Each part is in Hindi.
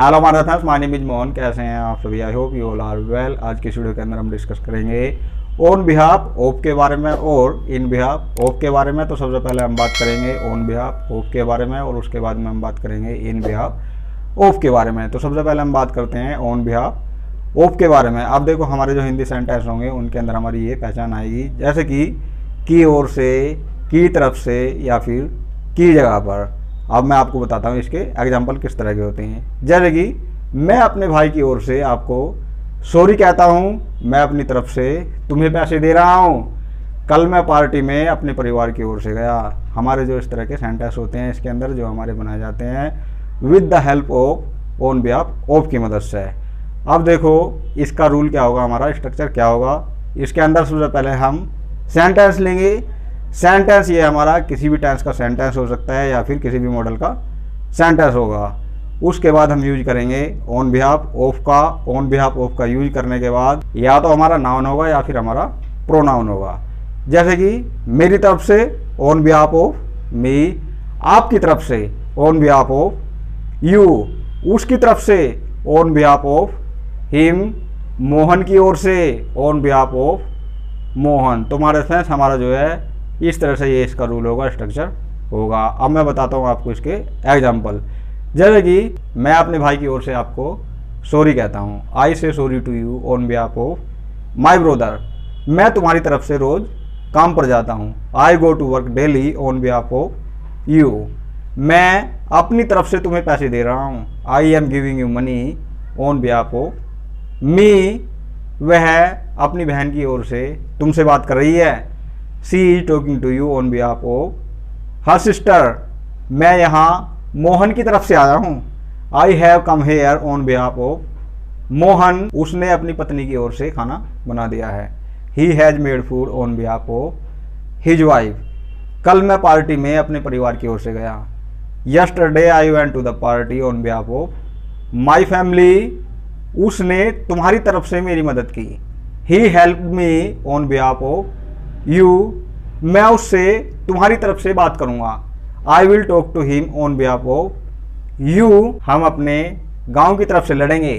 हेलो हमारे friends, my name is Mohan. कैसे हैं आप सभी? I hope you all are well. आज की इस वीडियो के अंदर हम डिस्कस करेंगे ऑन बिहाफ ऑफ के बारे में और इन बिहाफ ऑफ के बारे में। तो सबसे पहले हम बात करेंगे ऑन बिहाफ ऑफ के बारे में और उसके बाद में हम बात करेंगे इन बिहाफ ऑफ के बारे में। तो सबसे पहले हम बात करते हैं ऑन बिहाफ ऑफ के बारे में। अब देखो, हमारे जो हिंदी सेंटेंस होंगे उनके अंदर हमारी ये पहचान आएगी, जैसे कि की ओर से, की तरफ से या फिर की जगह पर। अब मैं आपको बताता हूँ इसके एग्जाम्पल किस तरह के होते हैं। जैसे कि मैं अपने भाई की ओर से आपको सॉरी कहता हूँ, मैं अपनी तरफ से तुम्हें पैसे दे रहा हूँ। कल मैं पार्टी में अपने परिवार की ओर से गया। हमारे जो इस तरह के सेंटेंस होते हैं इसके अंदर जो हमारे बनाए जाते हैं with the help of on behalf of की मदद से। अब देखो इसका रूल क्या होगा, हमारा स्ट्रक्चर क्या होगा। इसके अंदर सबसे पहले हम सेंटेंस लेंगे। सेंटेंस ये हमारा किसी भी टेंस का सेंटेंस हो सकता है या फिर किसी भी मॉडल का सेंटेंस होगा। उसके बाद हम यूज करेंगे ऑन बिहाफ ऑफ का। ऑन बिहाफ ऑफ का यूज करने के बाद या तो हमारा नाउन होगा या फिर हमारा प्रोनाउन होगा। जैसे कि मेरी तरफ से ऑन बिहाफ ऑफ मी, आपकी तरफ से ऑन बिहाफ ऑफ यू, उसकी तरफ से on behalf of him, Mohan की ओर से ऑन बिहाफ ऑफ मोहन। तो हमारे फ्रेंड्स हमारा जो है इस तरह से ये इसका रूल होगा, स्ट्रक्चर होगा। अब मैं बताता हूँ आपको इसके एग्जाम्पल। जैसे कि मैं अपने भाई की ओर से आपको सॉरी कहता हूँ, I say sorry to you on behalf of my brother. मैं तुम्हारी तरफ से रोज काम पर जाता हूँ, I go to work daily on behalf of you. मैं अपनी तरफ से तुम्हें पैसे दे रहा हूँ, I am giving you money on behalf of me. वह अपनी बहन की ओर से तुमसे बात कर रही है, she is talking to you on behalf of her sister. मैं यहाँ मोहन की तरफ से आया हूँ, I have come here on behalf of Mohan. उसने अपनी पत्नी की ओर से खाना बना दिया है, he has made food on behalf of his wife. कल मैं पार्टी में अपने परिवार की ओर से गया, yesterday I went to the party on behalf of my family. उसने तुम्हारी तरफ से मेरी मदद की, he help me on behalf of you. मैं उससे तुम्हारी तरफ से बात करूंगा, I will talk to him on behalf of you. हम अपने गांव की तरफ से लड़ेंगे,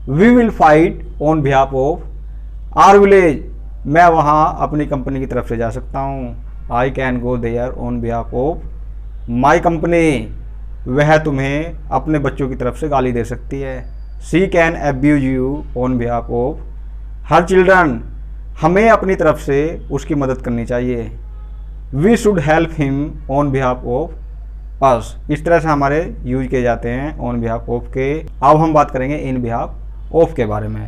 we will fight on behalf of our village. मैं वहां अपनी कंपनी की तरफ से जा सकता हूं, I can go there on behalf of my company. वह तुम्हें अपने बच्चों की तरफ से गाली दे सकती है, she can abuse you on behalf of her children. हमें अपनी तरफ से उसकी मदद करनी चाहिए, we should help him on behalf of us. इस तरह से हमारे यूज किए जाते हैं ऑन बिहाफ ऑफ के। अब हम बात करेंगे इन बिहाफ ऑफ के बारे में।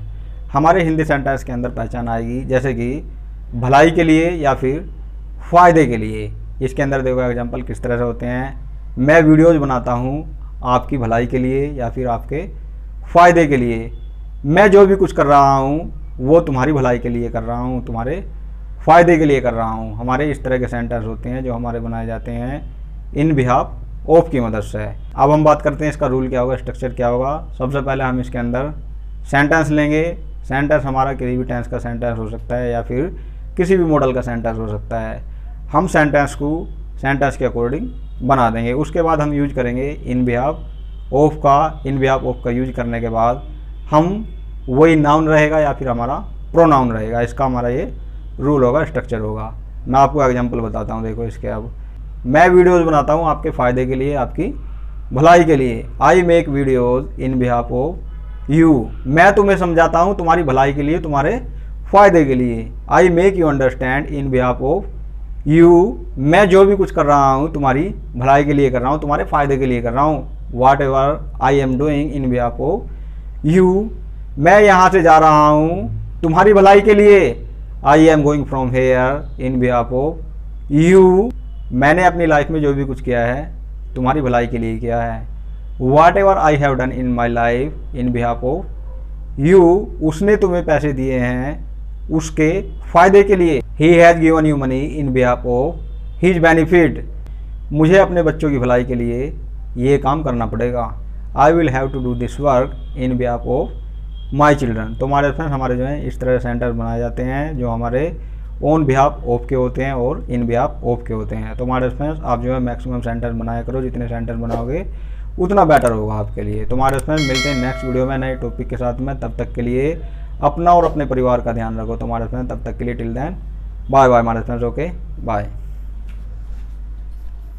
हमारे हिंदी सेंटेंस के अंदर पहचान आएगी, जैसे कि भलाई के लिए या फिर फ़ायदे के लिए। इसके अंदर देखो एग्जाम्पल किस तरह से होते हैं। मैं वीडियोज़ बनाता हूँ आपकी भलाई के लिए या फिर आपके फ़ायदे के लिए। मैं जो भी कुछ कर रहा हूँ वो तुम्हारी भलाई के लिए कर रहा हूँ, तुम्हारे फ़ायदे के लिए कर रहा हूँ। हमारे इस तरह के सेंटेंस होते हैं जो हमारे बनाए जाते हैं इन बिहाफ ऑफ की मदद से। अब हम बात करते हैं इसका रूल क्या होगा, स्ट्रक्चर क्या होगा। सबसे पहले हम इसके अंदर सेंटेंस लेंगे। सेंटेंस हमारा किसी भी टेंस का सेंटेंस हो सकता है या फिर किसी भी मॉडल का सेंटेंस हो सकता है। हम सेंटेंस को सेंटेंस के अकॉर्डिंग बना देंगे। उसके बाद हम यूज करेंगे इन बिहाफ ऑफ का। इन बिहाफ ऑफ का यूज करने के बाद हम वही नाउन रहेगा या फिर हमारा प्रोनाउन रहेगा। इसका हमारा ये रूल होगा, स्ट्रक्चर होगा। मैं आपको एग्जांपल बताता हूँ। देखो इसके, अब मैं वीडियोस बनाता हूँ आपके फ़ायदे के लिए, आपकी भलाई के लिए, I make videos in behalf of you. मैं तुम्हें समझाता हूँ तुम्हारी भलाई के लिए, तुम्हारे फ़ायदे के लिए, I make you understand in behalf of you. मैं जो भी कुछ कर रहा हूँ तुम्हारी भलाई के लिए कर रहा हूँ, तुम्हारे फ़ायदे के लिए कर रहा हूँ। Whatever I am doing in behalf of you. मैं यहाँ से जा रहा हूँ तुम्हारी भलाई के लिए, I am going from here in behalf of you. मैंने अपनी लाइफ में जो भी कुछ किया है तुम्हारी भलाई के लिए किया है। Whatever I have done in my life in behalf of you. उसने तुम्हें पैसे दिए हैं उसके फ़ायदे के लिए, he has given you money in behalf of his benefit. मुझे अपने बच्चों की भलाई के लिए ये काम करना पड़ेगा, I will have to do this work in behalf of my children. तो हमारे फ्रेंड्स हमारे जो है इस तरह सेंटेंस बनाए जाते हैं जो हमारे ऑन बिहाफ ऑफ के होते हैं और इन बिहाफ ऑफ के होते हैं। तो हमारे फ्रेंड्स आप जो है मैक्सिमम सेंटेंस बनाया करो, जितने सेंटेंस बनाओगे उतना बेटर होगा आपके लिए। तो हमारे फ्रेंड्स मिलते हैं नेक्स्ट वीडियो में नए टॉपिक के साथ में। तब तक के लिए अपना और अपने परिवार का ध्यान रखो। तो हमारे फ्रेंड्स तब तक के लिए टिल देन बाय बाय हमारे फ्रेंड्स, ओके बाय।